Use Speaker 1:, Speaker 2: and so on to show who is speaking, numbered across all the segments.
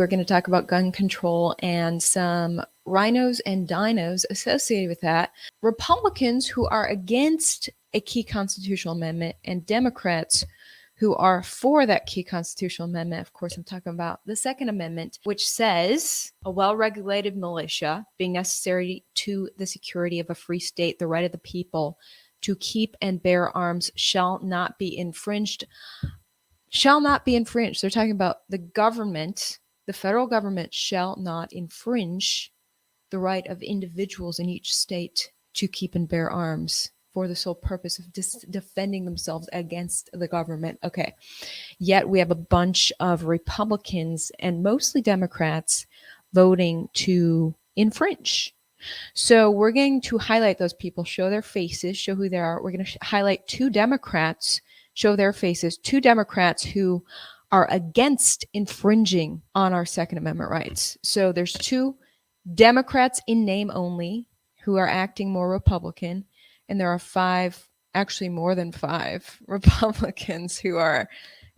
Speaker 1: We're going to talk about gun control and some rhinos and dinos associated with that. Republicans who are against a key constitutional amendment and Democrats who are for that key constitutional amendment. Of course, I'm talking about the Second Amendment, which says a well-regulated militia being necessary to the security of a free state, the right of the people to keep and bear arms shall not be infringed. Shall not be infringed. They're talking about the government. The federal government shall not infringe the right of individuals in each state to keep and bear arms for the sole purpose of defending themselves against the government. Okay. Yet we have a bunch of Republicans and mostly Democrats voting to infringe. So we're going to highlight those people, show their faces, show who they are. We're going to highlight two Democrats, show their faces, two Democrats who are against infringing on our Second Amendment rights. So there's two Democrats in name only who are acting more Republican, and there are five, actually more than five Republicans who are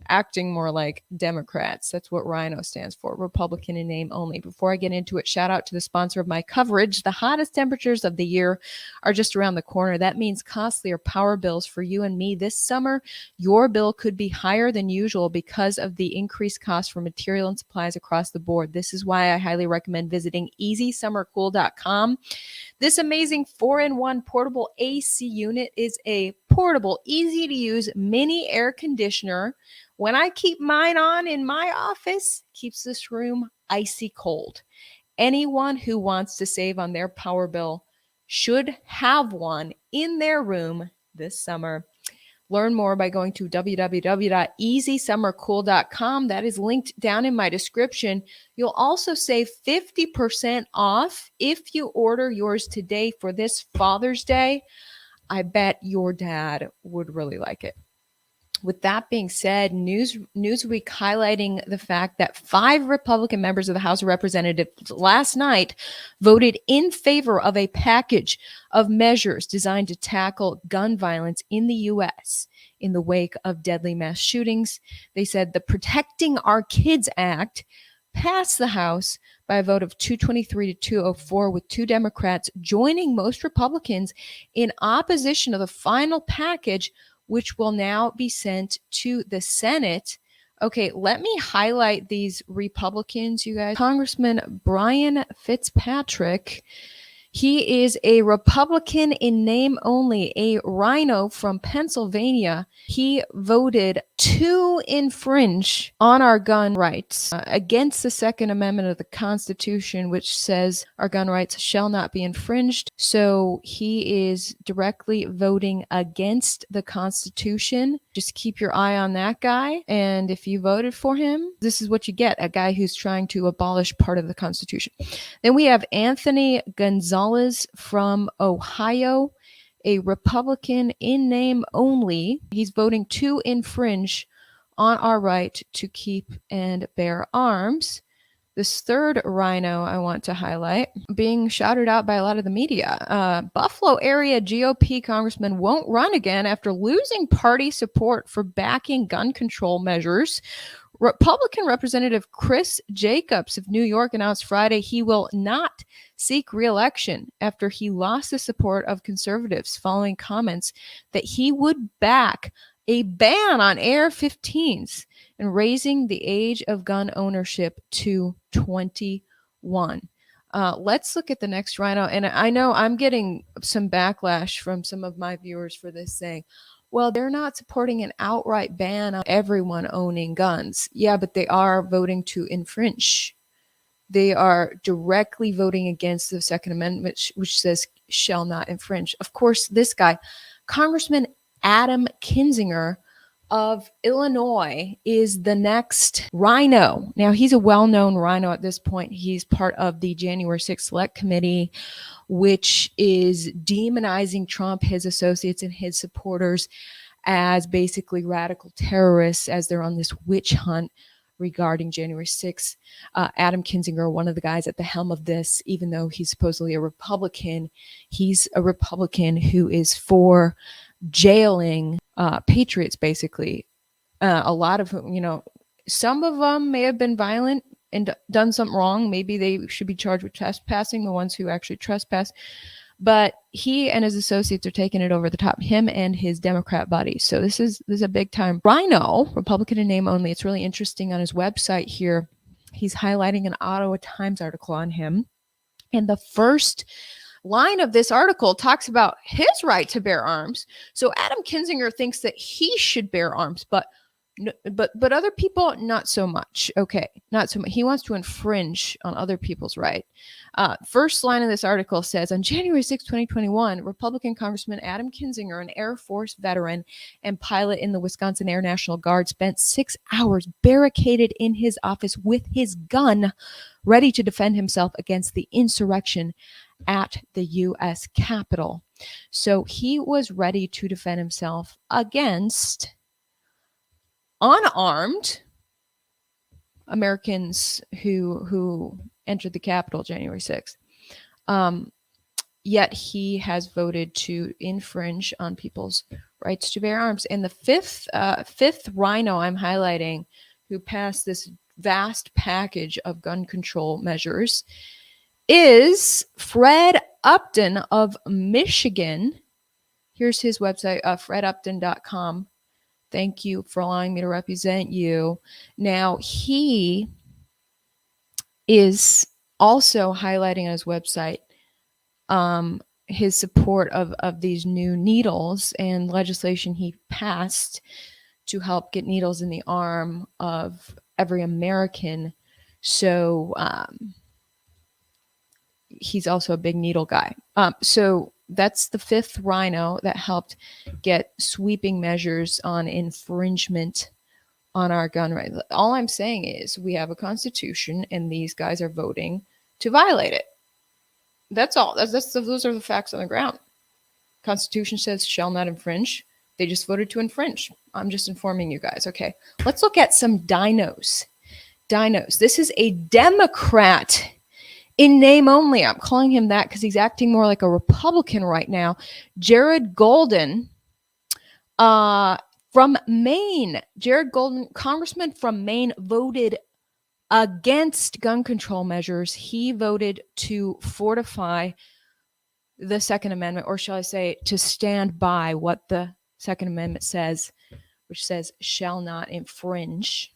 Speaker 1: acting more like Democrats. That's what rhino stands for, Republican in name only. Before I get into it, shout out to the sponsor of my coverage. The hottest temperatures of the year are just around the corner. That means costlier power bills for you and me this summer. Your bill could be higher than usual because of the increased cost for material and supplies across the board. This is why I highly recommend visiting easysummercool.com. This amazing 4-in-1 portable AC unit is a portable, easy to use mini air conditioner. When I keep mine on in my office, keeps this room icy cold. Anyone who wants to save on their power bill should have one in their room this summer. Learn more by going to www.easysummercool.com. That is linked down in my description. You'll also save 50% off if you order yours today for this Father's Day. I bet your dad would really like it. With that being said, Newsweek highlighting the fact that 5 Republican members of the House of Representatives last night voted in favor of a package of measures designed to tackle gun violence in the U.S. in the wake of deadly mass shootings. They said the Protecting Our Kids Act passed the House by a vote of 223 to 204, with 2 Democrats joining most Republicans in opposition of the final package, which will now be sent to the Senate. Okay, let me highlight these Republicans, you guys. Congressman Brian Fitzpatrick, he is a Republican in name only, a rhino from Pennsylvania. He voted to infringe on our gun rights against the Second Amendment of the Constitution, which says our gun rights shall not be infringed. So he is directly voting against the Constitution. Just keep your eye on that guy. And if you voted for him, this is what you get, a guy who's trying to abolish part of the Constitution. Then we have Anthony Gonzalez from Ohio, a Republican in name only. He's voting to infringe on our right to keep and bear arms. This third rhino I want to highlight, being shouted out by a lot of the media. Buffalo area GOP congressman won't run again after losing party support for backing gun control measures. Republican Representative Chris Jacobs of New York announced Friday he will not seek re-election after he lost the support of conservatives following comments that he would back a ban on AR-15s and raising the age of gun ownership to 21. Let's look at the next rhino. And I know I'm getting some backlash from some of my viewers for this, saying, well, they're not supporting an outright ban on everyone owning guns. Yeah, but they are voting to infringe. They are directly voting against the Second Amendment, which says shall not infringe. Of course, this guy, Congressman Adam Kinzinger of Illinois, is the next rhino. Now, he's a well-known rhino at this point. He's part of the January 6th Select Committee, which is demonizing Trump, his associates, and his supporters as basically radical terrorists as they're on this witch hunt regarding January 6th. Adam Kinzinger, one of the guys at the helm of this, even though he's supposedly a Republican, he's a Republican who is for jailing patriots, basically. A lot of whom, some of them may have been violent and done something wrong. Maybe they should be charged with trespassing, the ones who actually trespass. But he and his associates are taking it over the top, him and his Democrat buddies. So this is a big time. Rhino, Republican in name only. It's really interesting on his website here. He's highlighting an Ottawa Times article on him. And the first line of this article talks about his right to bear arms. So Adam Kinzinger thinks that he should bear arms, but other people, not so much. Okay, not so much. He wants to infringe on other people's right. First line of this article says, on January 6, 2021, Republican Congressman Adam Kinzinger, an Air Force veteran and pilot in the Wisconsin Air National Guard, spent 6 hours barricaded in his office with his gun, ready to defend himself against the insurrection at the U.S. Capitol. So he was ready to defend himself against unarmed Americans who entered the Capitol January 6th. Yet he has voted to infringe on people's rights to bear arms. And the fifth rhino I'm highlighting, who passed this vast package of gun control measures, is Fred Upton of Michigan. Here's his website, fredupton.com. Thank you for allowing me to represent you. Now, he is also highlighting on his website his support of these new needles and legislation he passed to help get needles in the arm of every American. So he's also a big needle guy. So that's the fifth rhino that helped get sweeping measures on infringement on our gun rights. All I'm saying is we have a constitution and these guys are voting to violate it. That's all. Those are the facts on the ground. Constitution says shall not infringe. They just voted to infringe. I'm just informing you guys. Okay, let's look at some dinos. Dinos. This is a Democrat in name only. I'm calling him that because he's acting more like a Republican right now. Jared Golden from Maine. Jared Golden, congressman from Maine, voted against gun control measures. He voted to fortify the Second Amendment, or shall I say, to stand by what the Second Amendment says, which says shall not infringe.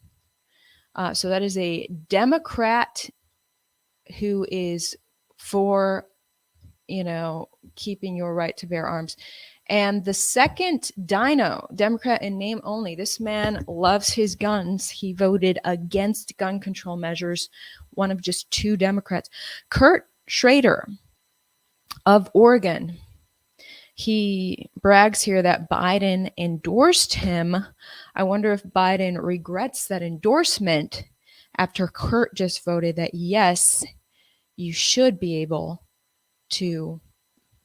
Speaker 1: So that is a Democrat who is for, keeping your right to bear arms. And the second dino, Democrat in name only, this man loves his guns. He voted against gun control measures, one of just two Democrats. Kurt Schrader of Oregon. He brags here that Biden endorsed him. I wonder if Biden regrets that endorsement after Kurt just voted that, yes, you should be able to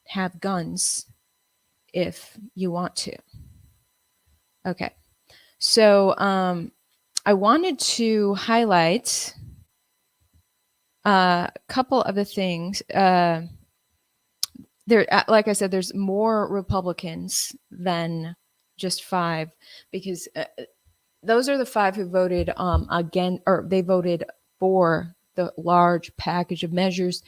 Speaker 1: have guns if you want to. Okay. So I wanted to highlight a couple of the things. There, like I said, there's more Republicans than just 5, because those are the 5 who voted again, or they voted for the large package of measures.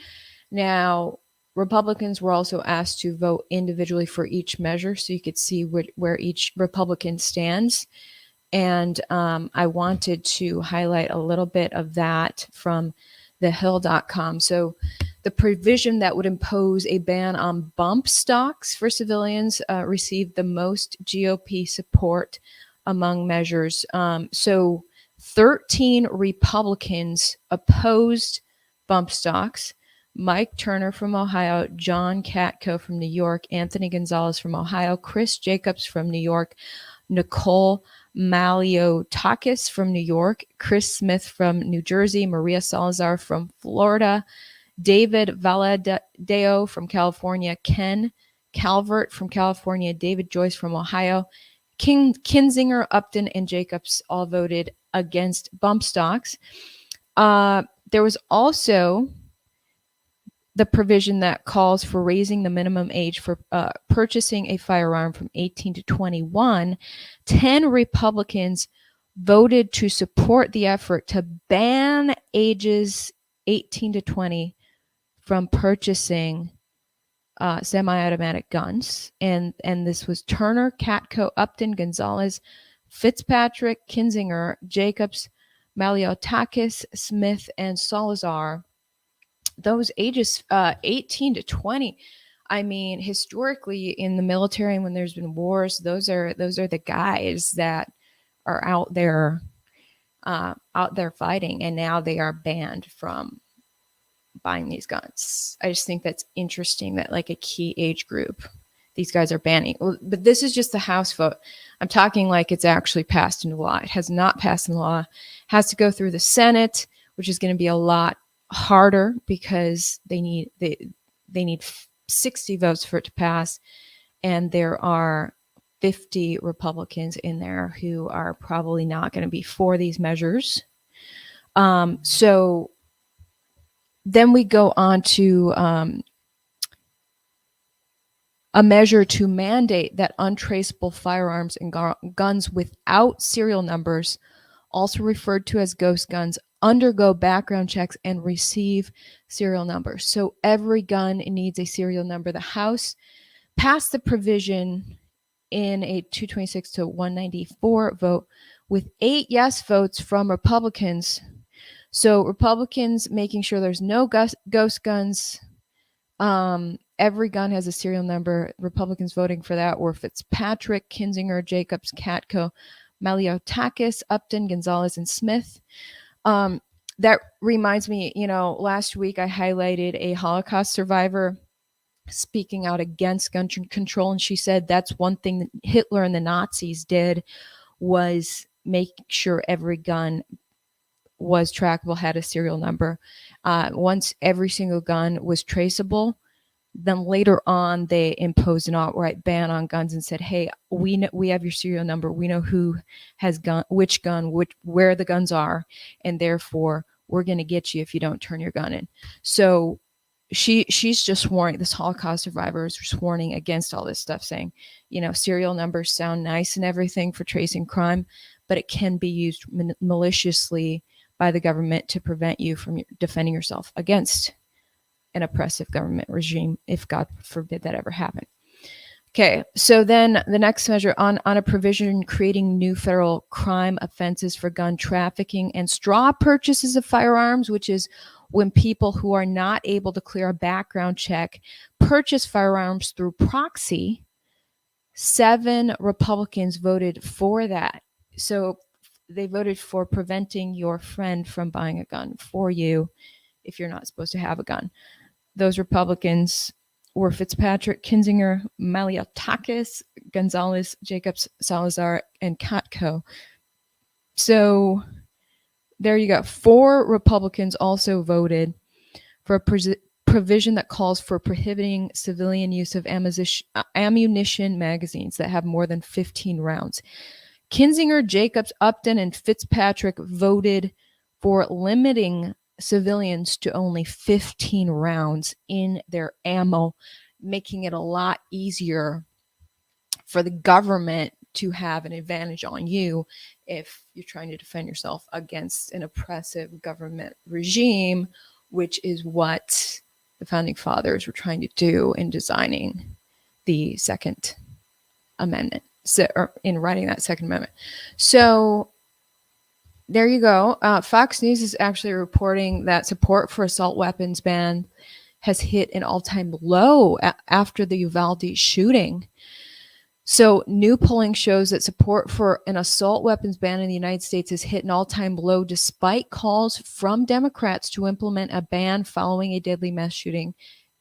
Speaker 1: Now, Republicans were also asked to vote individually for each measure, so you could see where each Republican stands. And I wanted to highlight a little bit of that from thehill.com. So the provision that would impose a ban on bump stocks for civilians received the most GOP support among measures. So 13 Republicans opposed bump stocks. Mike Turner from Ohio, John Katko from New York, Anthony Gonzalez from Ohio, Chris Jacobs from New York, Nicole Maliotakis from New York, Chris Smith from New Jersey, Maria Salazar from Florida, David Valadeo from California, Ken Calvert from California, David Joyce from Ohio, Kinzinger, Upton, and Jacobs all voted against bump stocks. There was also the provision that calls for raising the minimum age for purchasing a firearm from 18 to 21. 10 Republicans voted to support the effort to ban ages 18 to 20 from purchasing semi-automatic guns. And this was Turner, Katko, Upton, Gonzalez, Fitzpatrick, Kinzinger, Jacobs, Maliotakis, Smith, and Salazar. Those ages 18 to 20. I mean, historically in the military, when there's been wars, those are the guys that are out there fighting, and now they are banned from buying these guns. I just think that's interesting that like a key age group, these guys are banning. But this is just the House vote. I'm talking like it's actually passed into law. It has not passed into law. It has to go through the Senate, which is going to be a lot harder because they need 60 votes for it to pass, and there are 50 Republicans in there who are probably not going to be for these measures. So then we go on to a measure to mandate that untraceable firearms and guns without serial numbers, also referred to as ghost guns, undergo background checks and receive serial numbers. So every gun needs a serial number. The House passed the provision in a 226 to 194 vote with 8 yes votes from Republicans. So Republicans making sure there's no ghost guns. Every gun has a serial number. Republicans voting for that were Fitzpatrick, Kinzinger, Jacobs, Katko, Maliotakis, Upton, Gonzalez, and Smith. That reminds me, last week I highlighted a Holocaust survivor speaking out against gun control, and she said that's one thing that Hitler and the Nazis did, was make sure every gun was trackable, had a serial number. Once every single gun was traceable, then later on they imposed an outright ban on guns and said, hey, we have your serial number, we know who has which gun, where the guns are, and therefore we're going to get you if you don't turn your gun in. So she's just warning, this Holocaust survivor is just warning against all this stuff, saying, serial numbers sound nice and everything for tracing crime, but it can be used maliciously by the government to prevent you from defending yourself against an oppressive government regime, if God forbid that ever happened. Okay, so then the next measure on a provision creating new federal crime offenses for gun trafficking and straw purchases of firearms, which is when people who are not able to clear a background check purchase firearms through proxy. 7 Republicans voted for that. So they voted for preventing your friend from buying a gun for you if you're not supposed to have a gun. Those Republicans were Fitzpatrick, Kinzinger, Maliotakis, Gonzalez, Jacobs, Salazar, and Katko. So there you go. 4 Republicans also voted for a provision that calls for prohibiting civilian use of ammunition magazines that have more than 15 rounds. Kinzinger, Jacobs, Upton, and Fitzpatrick voted for limiting civilians to only 15 rounds in their ammo, making it a lot easier for the government to have an advantage on you if you're trying to defend yourself against an oppressive government regime, which is what the founding fathers were trying to do in designing the Second Amendment, or in writing that Second Amendment. So there you go. Fox News is actually reporting that support for assault weapons ban has hit an all-time low after the Uvalde shooting. So new polling shows that support for an assault weapons ban in the United States has hit an all-time low despite calls from Democrats to implement a ban following a deadly mass shooting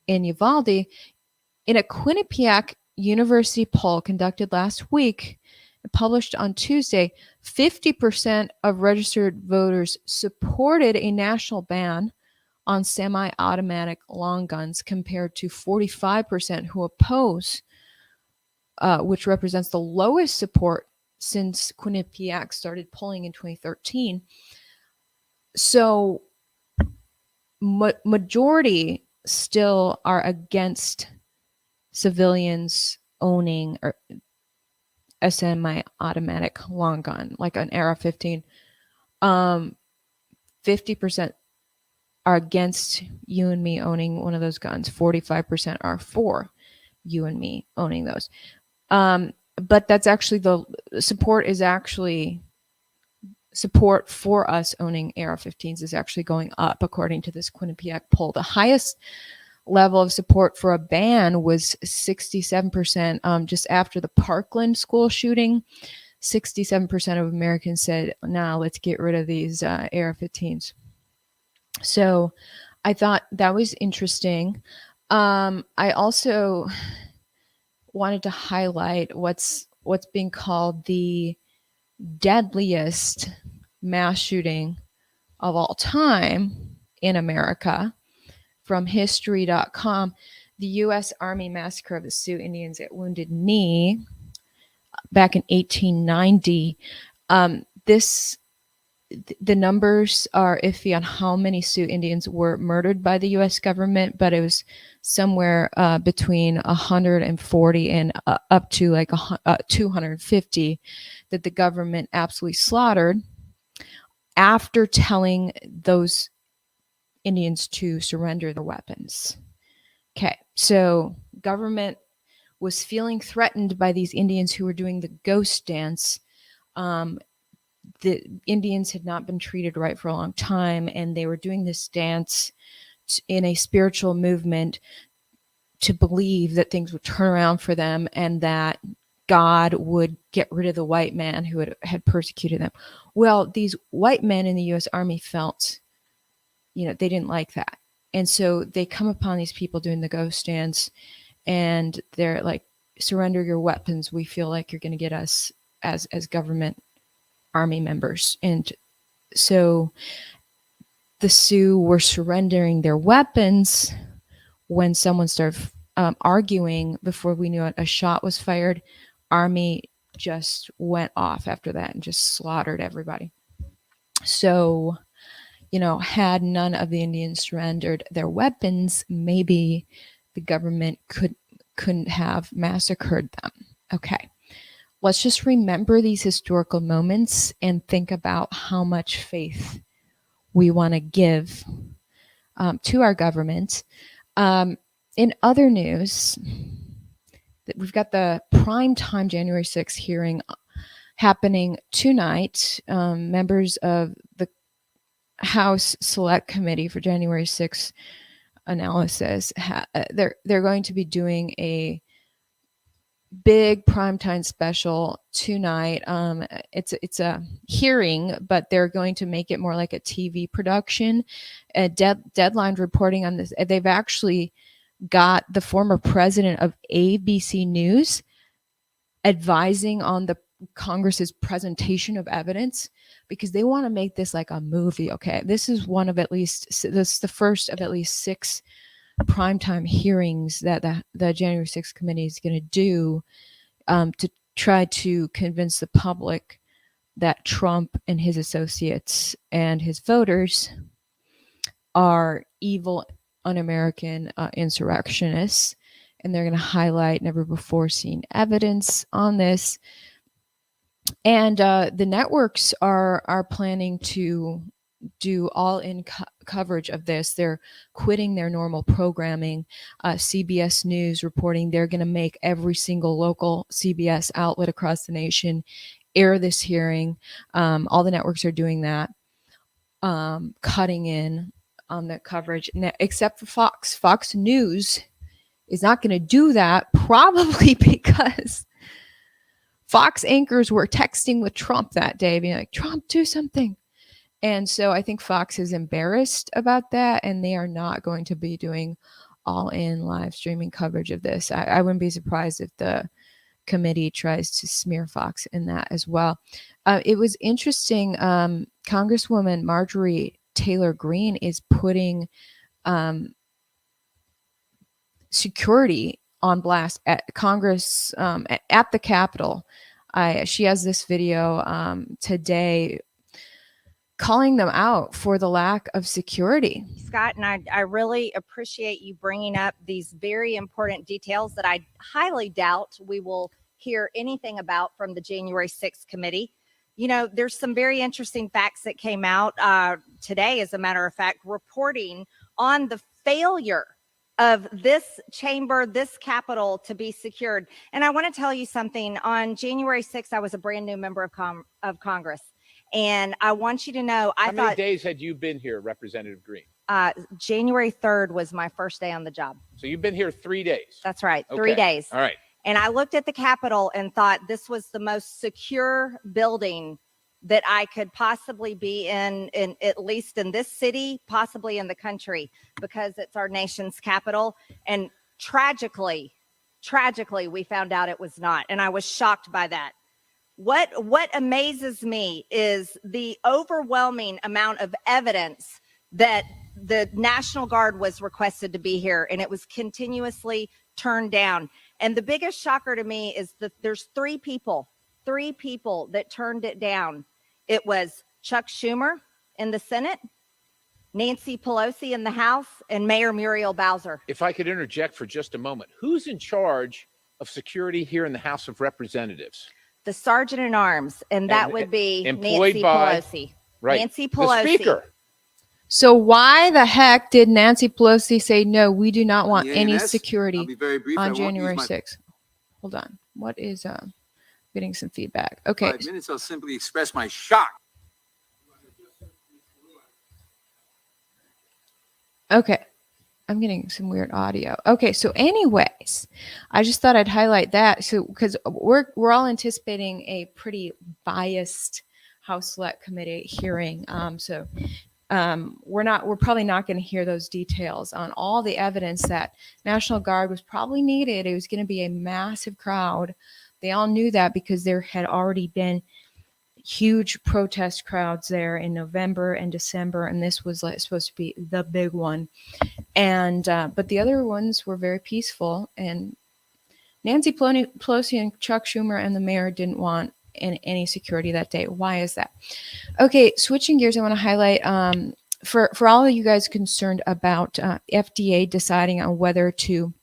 Speaker 1: in Uvalde. In a Quinnipiac University poll conducted last week, published on Tuesday, 50% of registered voters supported a national ban on semi-automatic long guns compared to 45% who oppose, which represents the lowest support since Quinnipiac started polling in 2013. So majority still are against civilians owning a semi-automatic long gun, like an AR-15, 50% are against you and me owning one of those guns. 45% are for you and me owning those. But that's actually the support for us owning AR-15s is actually going up, according to this Quinnipiac poll. The highest level of support for a ban was 67%. Just after the Parkland school shooting, 67% of Americans said, nah, let's get rid of these AR-15s. So I thought that was interesting. I also wanted to highlight what's being called the deadliest mass shooting of all time in America from history.com. The U.S. Army massacre of the Sioux Indians at Wounded Knee back in 1890. The numbers are iffy on how many Sioux Indians were murdered by the U.S. government, but it was somewhere between 140 and up to like 250 that the government absolutely slaughtered after telling those Indians to surrender their weapons. Okay, so government was feeling threatened by these Indians who were doing the ghost dance. The Indians had not been treated right for a long time, and they were doing this dance in a spiritual movement to believe that things would turn around for them and that God would get rid of the white man who had persecuted them. Well, these white men in the U.S. Army felt, they didn't like that. And so they come upon these people doing the ghost dance, and they're like, surrender your weapons. We feel like you're going to get us as government Army members. And so the Sioux were surrendering their weapons when someone started arguing. Before we knew it, a shot was fired. Army just went off after that and just slaughtered everybody. So, had none of the Indians surrendered their weapons, maybe the government couldn't have massacred them. Okay. Let's just remember these historical moments and think about how much faith we want to give to our government. In other news, we've got the primetime January 6th hearing happening tonight. Members of the House Select Committee for January 6th analysis, they're going to be doing a big primetime special tonight. It's a hearing, but they're going to make it more like a TV production. Deadline reporting on this. They've actually got the former president of ABC News advising on the Congress's presentation of evidence, because they want to make this like a movie. Okay, this is the first of at least 6 primetime hearings that the January 6th committee is going to do to try to convince the public that Trump and his associates and his voters are evil, un-American insurrectionists. And they're going to highlight never before seen evidence on this. And the networks are planning to do all-in coverage of this. They're quitting their normal programming. CBS News reporting they're going to make every single local CBS outlet across the nation air this hearing. All the networks are doing that, cutting in on the coverage, except for Fox. Fox News is not going to do that, probably because Fox anchors were texting with Trump that day, being like, Trump, do something. And so I think Fox is embarrassed about that, and they are not going to be doing all-in live streaming coverage of this. I wouldn't be surprised if the committee tries to smear Fox in that as well. It was interesting. Congresswoman Marjorie Taylor Greene is putting security on blast at Congress, at the Capitol. She has this video today calling them out for the lack of security.
Speaker 2: Scott, and I really appreciate you bringing up these very important details that I highly doubt we will hear anything about from the January 6th committee. You know, there's some very interesting facts that came out today, as a matter of fact, reporting on the failure of this chamber, this Capitol to be secured. And I want to tell you something. On January 6th, I was a brand new member of Congress. And I want you to know,
Speaker 3: How many days had you been here, Representative Green?
Speaker 2: January 3rd was my first day on the job.
Speaker 3: So you've been here 3 days?
Speaker 2: That's right,
Speaker 3: okay.
Speaker 2: 3 days.
Speaker 3: All right.
Speaker 2: And I looked at the Capitol and thought this was the most secure building that I could possibly be in at least in this city, possibly in the country, because it's our nation's capital. And tragically, we found out it was not. And I was shocked by that. What amazes me is the overwhelming amount of evidence that the National Guard was requested to be here, and it was continuously turned down. And the biggest shocker to me is that there's three people that turned it down. It was Chuck Schumer in the Senate, Nancy Pelosi in the House, and Mayor Muriel Bowser.
Speaker 3: If I could interject for just a moment, who's in charge of security here in the House of Representatives?
Speaker 2: The Sergeant at Arms, and that would be
Speaker 3: employed
Speaker 2: Nancy
Speaker 3: by,
Speaker 2: Pelosi.
Speaker 3: Right.
Speaker 2: Nancy Pelosi.
Speaker 3: The Speaker.
Speaker 1: So why the heck did Nancy Pelosi say, no, we do not want any security on January 6th? Hold on. What is getting some feedback? Okay.
Speaker 4: 5 minutes, I'll simply express my shock.
Speaker 1: Okay. I'm getting some weird audio. Okay. So anyways, I just thought I'd highlight that. So because we're all anticipating a pretty biased House Select Committee hearing. We're probably not going to hear those details on all the evidence that National Guard was probably needed. It was going to be a massive crowd. They all knew that because there had already been huge protest crowds there in November and December, and this was supposed to be the big one. And but the other ones were very peaceful. And Nancy Pelosi and Chuck Schumer and the mayor didn't want any security that day. Why is that? Okay, switching gears, I want to highlight for all of you guys concerned about FDA deciding on whether to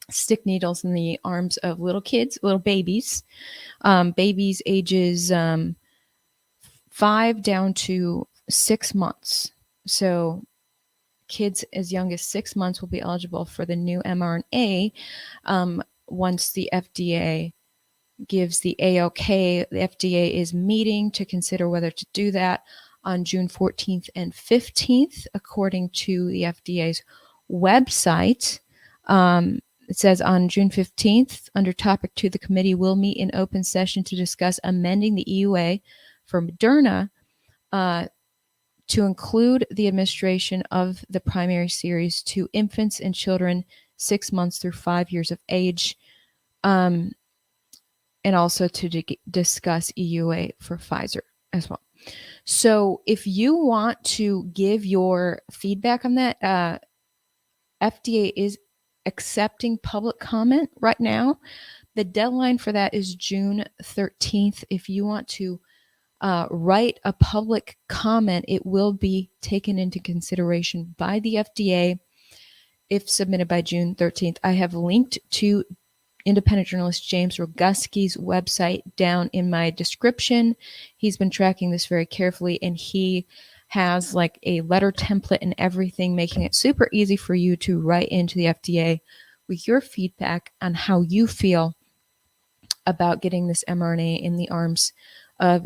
Speaker 1: stick needles in the arms of little kids, little babies, babies ages 5 down to 6 months. So kids as young as 6 months will be eligible for the new mRNA once the FDA gives the A-OK. The FDA is meeting to consider whether to do that on June 14th and 15th, according to the FDA's website. It says on June 15th, under topic 2, the committee will meet in open session to discuss amending the EUA for Moderna to include the administration of the primary series to infants and children 6 months through 5 years of age, and also to discuss EUA for Pfizer as well. So if you want to give your feedback on that, FDA is accepting public comment right now. The deadline for that is June 13th. If you want to write a public comment, it will be taken into consideration by the FDA if submitted by June 13th. I have linked to independent journalist James Roguski's website down in my description. He's been tracking this very carefully, and he has like a letter template and everything, making it super easy for you to write into the FDA with your feedback on how you feel about getting this mRNA in the arms of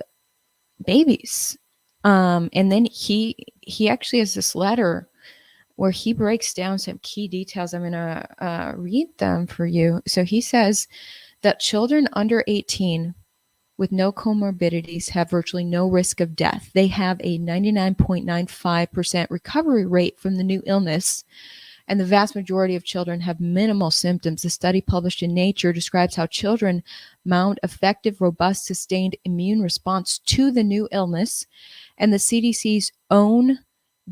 Speaker 1: babies. And then he actually has this letter where he breaks down some key details. I'm going to read them for you. So he says that children under 18 with no comorbidities have virtually no risk of death. They have a 99.95% recovery rate from the new illness, and the vast majority of children have minimal symptoms. A study published in Nature describes how children mount effective, robust, sustained immune response to the new illness, and the CDC's own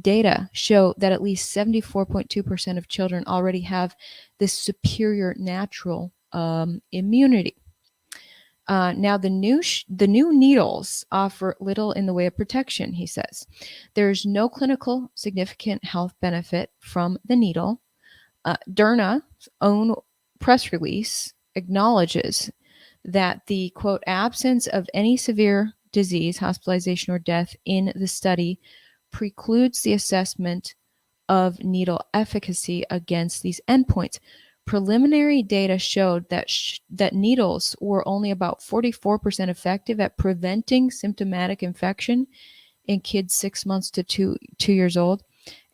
Speaker 1: data show that at least 74.2% of children already have this superior natural immunity. Now, the new needles offer little in the way of protection, he says. There's no clinical significant health benefit from the needle. Moderna's own press release acknowledges that the quote absence of any severe disease, hospitalization, or death in the study precludes the assessment of needle efficacy against these endpoints. Preliminary data showed that that needles were only about 44% effective at preventing symptomatic infection in kids 6 months to 2 years old,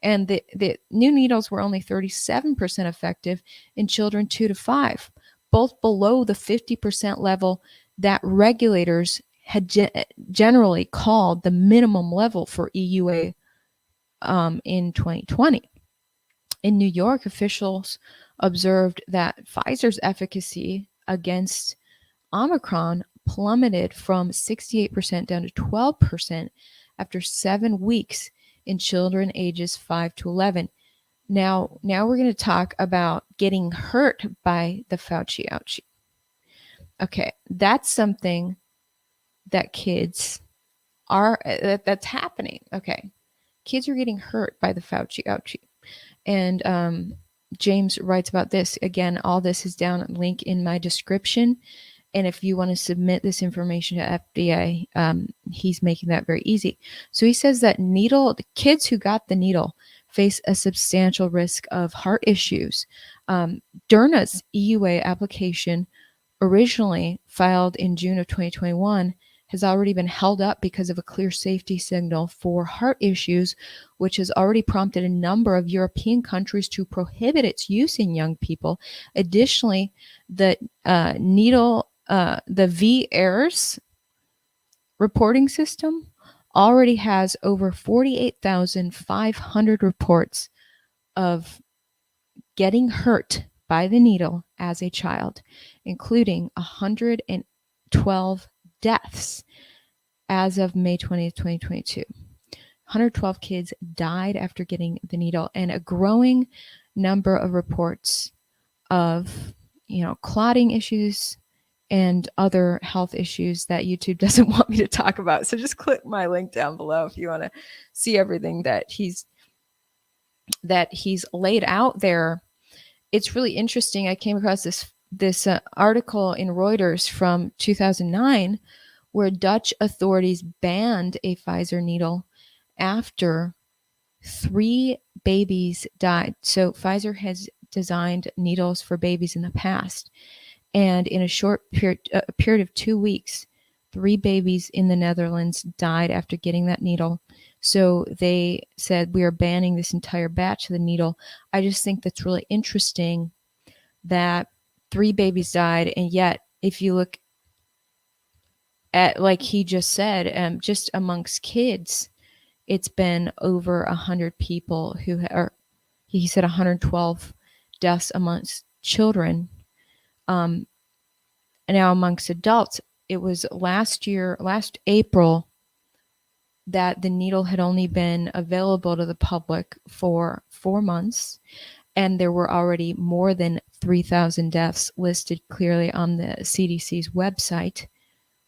Speaker 1: and the new needles were only 37% effective in children 2 to 5, both below the 50% level that regulators had generally called the minimum level for EUA in 2020. In New York, officials observed that Pfizer's efficacy against Omicron plummeted from 68% down to 12% after 7 weeks in children ages 5 to 11. Now we're going to talk about getting hurt by the Fauci ouchie. Okay, that's something that kids are, that's happening. Okay, kids are getting hurt by the Fauci ouchie. And James writes about this. Again, all this is down, link in my description. And if you want to submit this information to FDA, he's making that very easy. So he says that the kids who got the needle face a substantial risk of heart issues. Derna's EUA application, originally filed in June of 2021, has already been held up because of a clear safety signal for heart issues, which has already prompted a number of European countries to prohibit its use in young people. Additionally, the VAERS reporting system already has over 48,500 reports of getting hurt by the needle as a child, including 112 deaths as of May 20th, 2022. 112 kids died after getting the needle, and a growing number of reports of, clotting issues and other health issues that YouTube doesn't want me to talk about. So just click my link down below if you want to see everything that he's laid out there. It's really interesting. I came across this article in Reuters from 2009 where Dutch authorities banned a Pfizer needle after 3 babies died. So Pfizer has designed needles for babies in the past. And in a short period of 2 weeks, 3 babies in the Netherlands died after getting that needle. So they said, we are banning this entire batch of the needle. I just think that's really interesting that 3 babies died. And yet, if you look at, like he just said, just amongst kids, it's been over 100 people he said 112 deaths amongst children. And now amongst adults, it was last April that the needle had only been available to the public for 4 months, and there were already more than 3,000 deaths listed clearly on the CDC's website.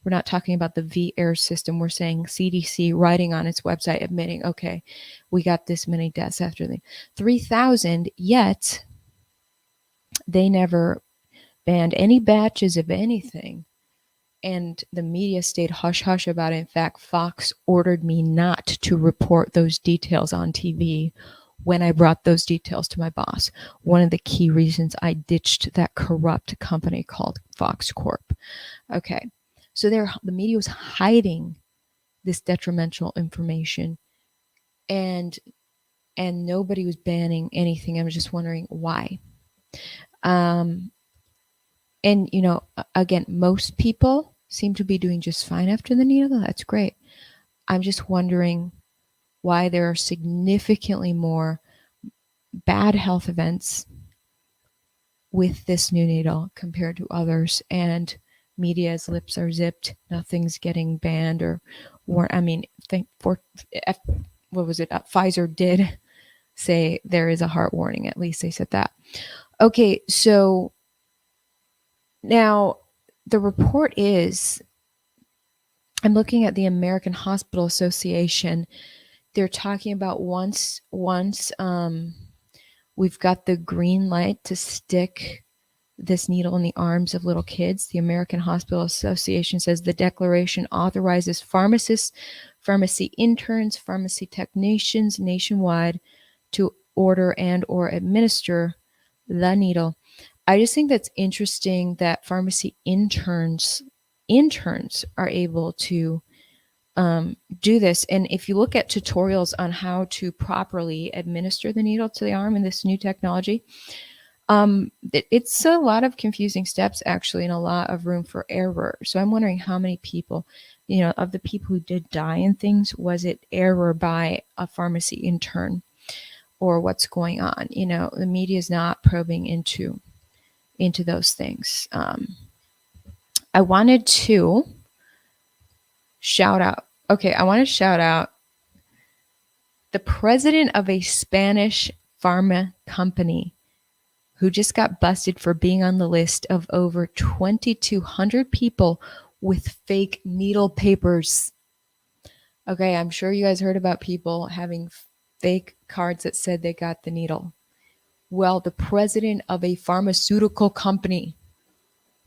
Speaker 1: We're not talking about the VAERS system. We're saying CDC writing on its website admitting, okay, we got this many deaths after the 3,000, yet they never banned any batches of anything. And the media stayed hush-hush about it. In fact, Fox ordered me not to report those details on TV when I brought those details to my boss. One of the key reasons I ditched that corrupt company called Fox Corp. Okay, so the media was hiding this detrimental information, and nobody was banning anything. I was just wondering why. And again, most people seem to be doing just fine after the needle. That's great. I'm just wondering why there are significantly more bad health events with this new needle compared to others, and media's lips are zipped. Nothing's getting banned or I mean, Pfizer did say there is a heart warning. At least they said that. Okay, so now the report is, I'm looking at the American Hospital Association. They're talking about once we've got the green light to stick this needle in the arms of little kids. The American Hospital Association says the declaration authorizes pharmacists, pharmacy interns, pharmacy technicians nationwide to order and or administer the needle. I just think that's interesting that pharmacy interns are able to do this. And if you look at tutorials on how to properly administer the needle to the arm in this new technology, it's a lot of confusing steps actually, and a lot of room for error. So I'm wondering how many people, of the people who did die and things, was it error by a pharmacy intern, or what's going on? The media is not probing into those things. I wanted to shout out. Okay, I want to shout out the president of a Spanish pharma company who just got busted for being on the list of over 2,200 people with fake needle papers. Okay, I'm sure you guys heard about people having fake cards that said they got the needle. Well, the president of a pharmaceutical company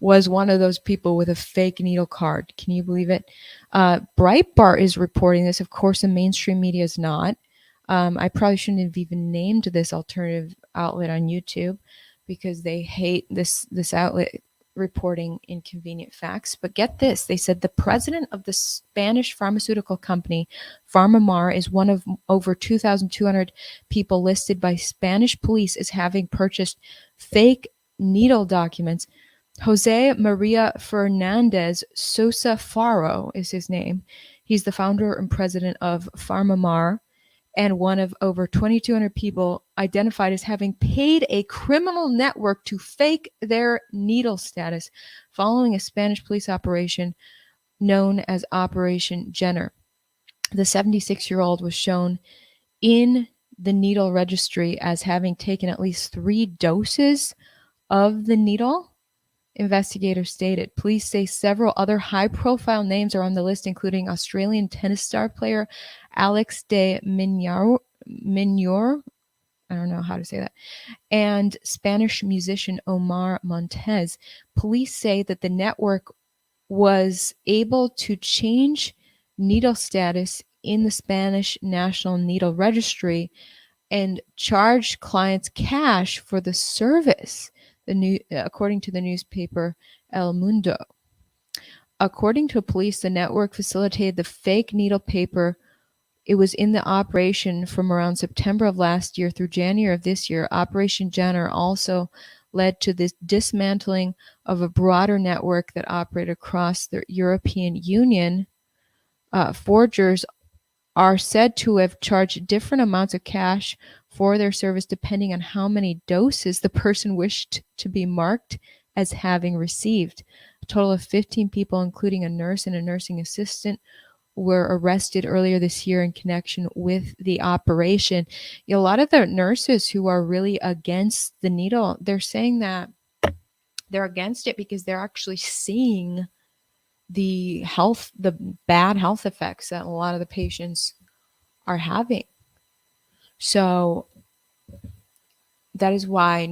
Speaker 1: was one of those people with a fake needle card. Can you believe it? Breitbart is reporting this. Of course, the mainstream media is not. I probably shouldn't have even named this alternative outlet on YouTube because they hate this outlet reporting inconvenient facts. But get this, they said the president of the Spanish pharmaceutical company, PharmaMar, is one of over 2,200 people listed by Spanish police as having purchased fake needle documents. Jose Maria Fernandez Sosa Faro is his name. He's the founder and president of PharmaMar, and one of over 2,200 people identified as having paid a criminal network to fake their needle status following a Spanish police operation known as Operation Jenner. The 76-year-old was shown in the needle registry as having taken at least 3 doses of the needle, investigators stated. Police say several other high-profile names are on the list, including Australian tennis star player Alex de Minaur, I don't know how to say that, and Spanish musician Omar Montes. Police say that the network was able to change needle status in the Spanish National Needle Registry and charged clients cash for the service, according to the newspaper El Mundo. According to police, the network facilitated the fake needle paper. It was in the operation from around September of last year through January of this year. Operation Jenner also led to this dismantling of a broader network that operated across the European Union. Forgers are said to have charged different amounts of cash for their service depending on how many doses the person wished to be marked as having received. A total of 15 people, including a nurse and a nursing assistant, were arrested earlier this year in connection with the operation. A lot of the nurses who are really against the needle, they're saying that they're against it because they're actually seeing the bad health effects that a lot of the patients are having. So that is why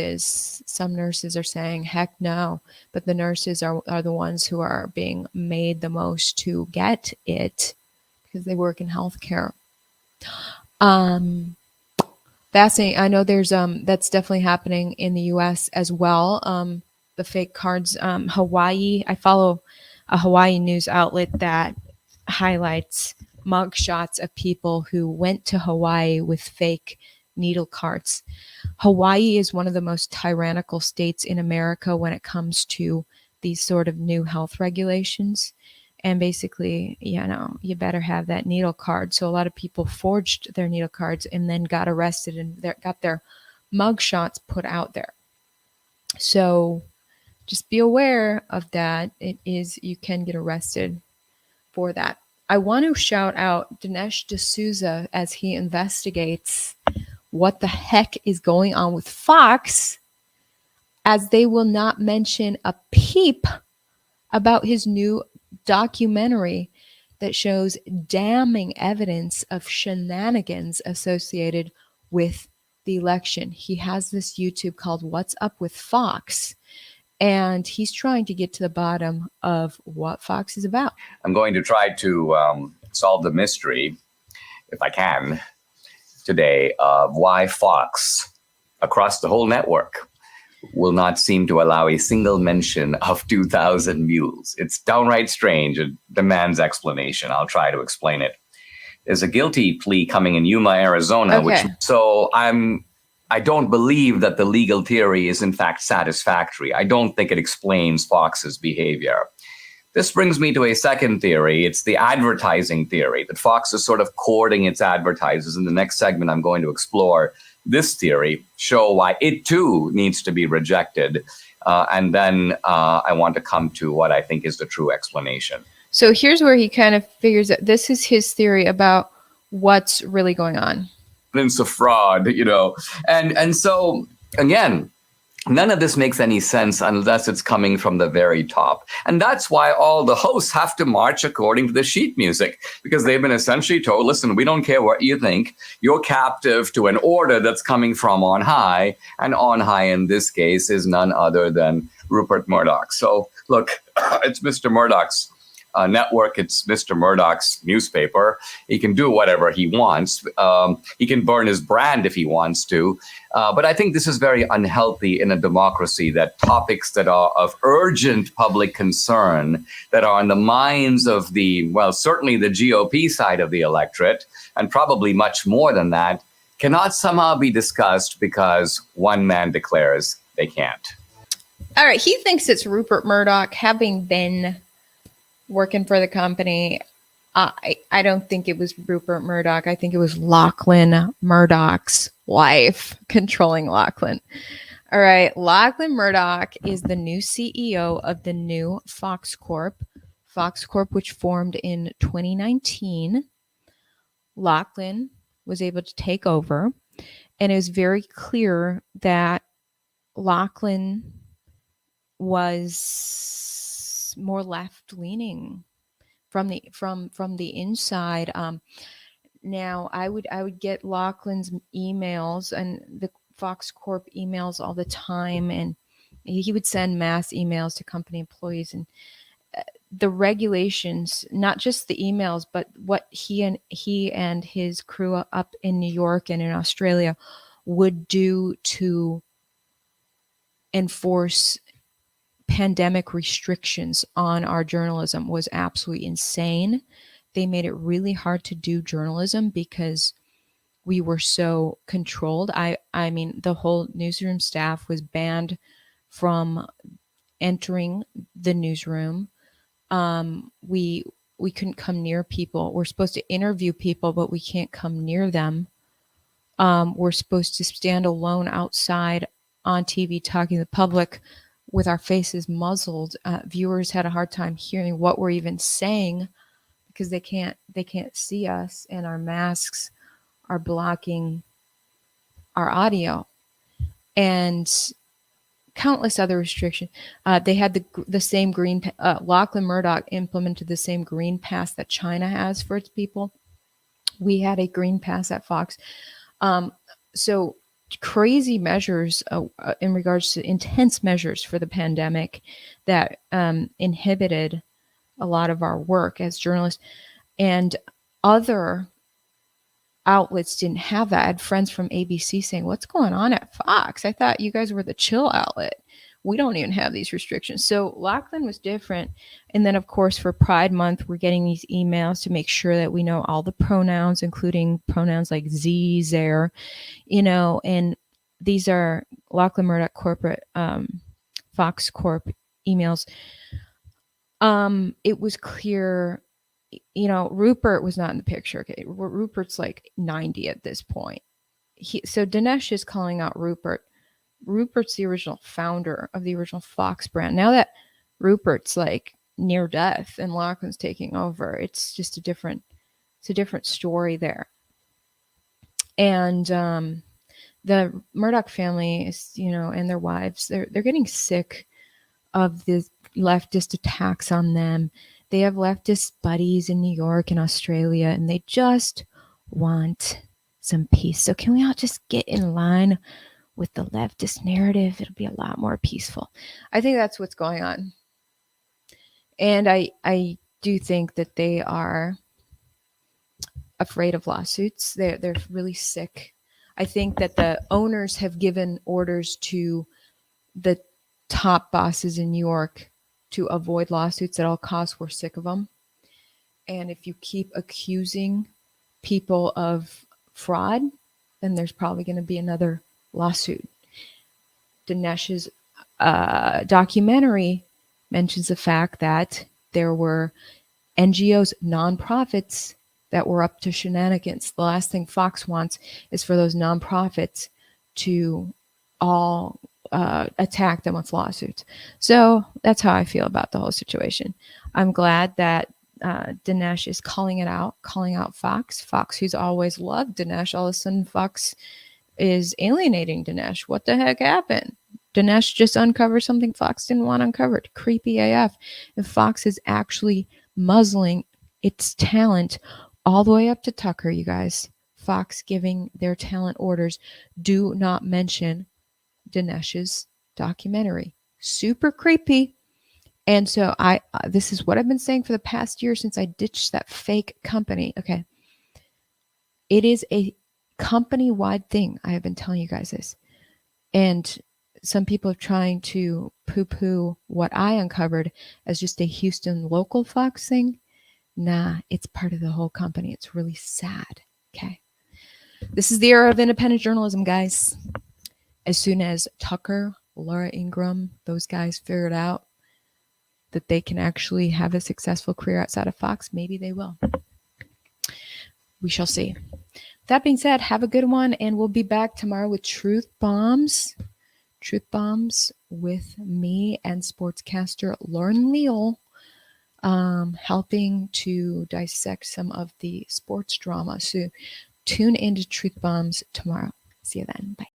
Speaker 1: some nurses are saying, heck no, but the nurses are the ones who are being made the most to get it because they work in healthcare. Fascinating. I know there's that's definitely happening in the US as well. The fake cards, Hawaii. I follow a Hawaii news outlet that highlights mugshots of people who went to Hawaii with fake needle cards. Hawaii is one of the most tyrannical states in America when it comes to these sort of new health regulations. And basically, you better have that needle card. So a lot of people forged their needle cards and then got arrested and got their mugshots put out there. So just be aware of that. You can get arrested for that. I want to shout out Dinesh D'Souza as he investigates what the heck is going on with Fox, as they will not mention a peep about his new documentary that shows damning evidence of shenanigans associated with the election. He has this YouTube called What's Up with Fox, and he's trying to get to the bottom of what Fox is about.
Speaker 5: I'm going to try to solve the mystery, if I can, today of why Fox, across the whole network, will not seem to allow a single mention of 2,000 mules. It's downright strange. It demands explanation. I'll try to explain it. There's a guilty plea coming in Yuma, Arizona,
Speaker 1: Okay.
Speaker 5: so I don't believe that the legal theory is in fact satisfactory. I don't think it explains Fox's behavior. This brings me to a second theory. It's the advertising theory, that Fox is sort of courting its advertisers. In the next segment, I'm going to explore this theory, show why it too needs to be rejected. And then I want to come to what I think is the true explanation.
Speaker 1: So here's where he kind of figures that this is his theory about what's really going on.
Speaker 5: It's a fraud, and so again, none of this makes any sense unless it's coming from the very top. And that's why all the hosts have to march according to the sheet music, because they've been essentially told, listen, we don't care what you think. You're captive to an order that's coming from on high. And on high in this case is none other than Rupert Murdoch. So look, it's Mr. Murdoch's network. It's Mr. Murdoch's newspaper. He can do whatever he wants. He can burn his brand if he wants to. But I think this is very unhealthy in a democracy, that topics that are of urgent public concern, that are on the minds of certainly the GOP side of the electorate, and probably much more than that, cannot somehow be discussed because one man declares they can't.
Speaker 1: All right. He thinks it's Rupert Murdoch, having been working for the company. I don't think it was Rupert Murdoch. I think it was Lachlan Murdoch's wife controlling Lachlan. All right. Lachlan Murdoch is the new CEO of the new Fox Corp. Fox Corp, which formed in 2019. Lachlan was able to take over, and it was very clear that Lachlan was more left-leaning from the inside. Now I would get Lachlan's emails and the Fox Corp emails all the time, and he would send mass emails to company employees, and the regulations, not just the emails, but what he and his crew up in New York and in Australia would do to enforce pandemic restrictions on our journalism was absolutely insane. They made it really hard to do journalism because we were so controlled. I mean, the whole newsroom staff was banned from entering the newsroom. We couldn't come near people. We're supposed to interview people, but we can't come near them. We're supposed to stand alone outside on TV talking to the public with our faces muzzled. Viewers had a hard time hearing what we're even saying because they can't see us, and our masks are blocking our audio, and countless other restrictions. They had the same green. Lachlan Murdoch implemented the same green pass that China has for its people. We had a green pass at Fox. So crazy measures in regards to intense measures for the pandemic that inhibited a lot of our work as journalists, and other outlets didn't have that. I had friends from ABC saying, what's going on at Fox? I thought you guys were the chill outlet. We don't even have these restrictions. So Lachlan was different. And then, of course, for Pride Month, we're getting these emails to make sure that we know all the pronouns, including pronouns like Z, there, and these are Lachlan Murdoch corporate, Fox Corp emails. It was clear, Rupert was not in the picture. Okay, Rupert's like 90 at this point. So Dinesh is calling out Rupert. Rupert's the original founder of the original Fox brand. Now that Rupert's like near death and Lachlan's taking over, it's just a different story there. And the Murdoch family is, and their wives, they're getting sick of the leftist attacks on them. They have leftist buddies in New York and Australia, and they just want some peace. So can we all just get in line with the leftist narrative? It'll be a lot more peaceful. I think that's what's going on. And I do think that they are afraid of lawsuits. They're really sick. I think that the owners have given orders to the top bosses in New York to avoid lawsuits at all costs. We're sick of them. And if you keep accusing people of fraud, then there's probably going to be another lawsuit. Dinesh's documentary mentions the fact that there were NGOs, nonprofits, that were up to shenanigans. The last thing Fox wants is for those nonprofits to all attack them with lawsuits. So that's how I feel about the whole situation. I'm glad that Dinesh is calling out Fox. Fox, who's always loved Dinesh, all of a sudden Fox is alienating Dinesh. What the heck happened? Dinesh just uncovered something Fox didn't want uncovered. Creepy AF. And Fox is actually muzzling its talent all the way up to Tucker, you guys. Fox giving their talent orders. Do not mention Dinesh's documentary. Super creepy. And so this is what I've been saying for the past year since I ditched that fake company. Okay. It is a company-wide thing. I have been telling you guys this. And some people are trying to poo-poo what I uncovered as just a Houston local Fox thing. Nah, it's part of the whole company. It's really sad. Okay. This is the era of independent journalism, guys. As soon as Tucker, Laura Ingraham, those guys figured out that they can actually have a successful career outside of Fox, maybe they will. We shall see. That being said, have a good one, and we'll be back tomorrow with Truth Bombs. Truth Bombs with me and sportscaster Lauren Leal, helping to dissect some of the sports drama. So tune into Truth Bombs tomorrow. See you then. Bye.